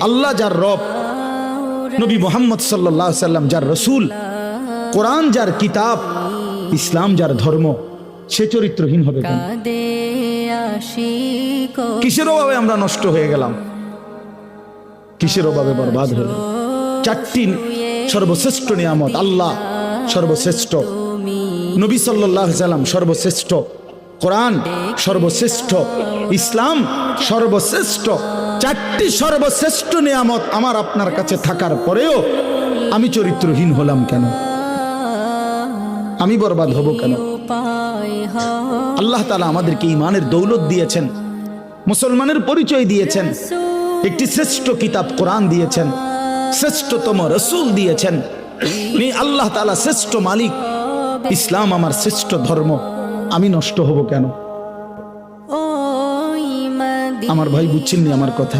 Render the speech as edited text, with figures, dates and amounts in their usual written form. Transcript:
আল্লাহ যার রব, নবী মুহাম্মদ সাল্লাল্লাহু আলাইহি সাল্লাম যার রসুল, কোরআন যার কিতাব, ইসলাম যার ধর্ম, সে চরিত্রহীন হবে কেন? কিসের অভাবে আমরা নষ্ট হয়ে গেলাম? কিসের অভাবে বরবাদ হলো? চারটি সর্বশ্রেষ্ঠ নিয়ামত, আল্লাহ সর্বশ্রেষ্ঠ, নবী সাল্লাল্লাহু আলাইহি সাল্লাম সর্বশ্রেষ্ঠ, কোরআন সর্বশ্রেষ্ঠ, ইসলাম সর্বশ্রেষ্ঠ। চারটি সর্বশ্রেষ্ঠ নিয়ামত আমার আপনার কাছে থাকার পরেও আমি চরিত্রহীন হলাম কেন? আমি বরবাদ হব কেন? আল্লাহ তাআলা আমাদেরকে ঈমানের দৌলত দিয়েছেন, মুসলমানের পরিচয় দিয়েছেন, একটি শ্রেষ্ঠ কিতাব কোরআন দিয়েছেন, শ্রেষ্ঠতম রাসূল দিয়েছেন। আল্লাহ তাআলা শ্রেষ্ঠ মালিক, ইসলাম আমার শ্রেষ্ঠ ধর্ম। আমি নষ্ট হব কেন? আমার ভাই বুঝছেন নি আমার কথা?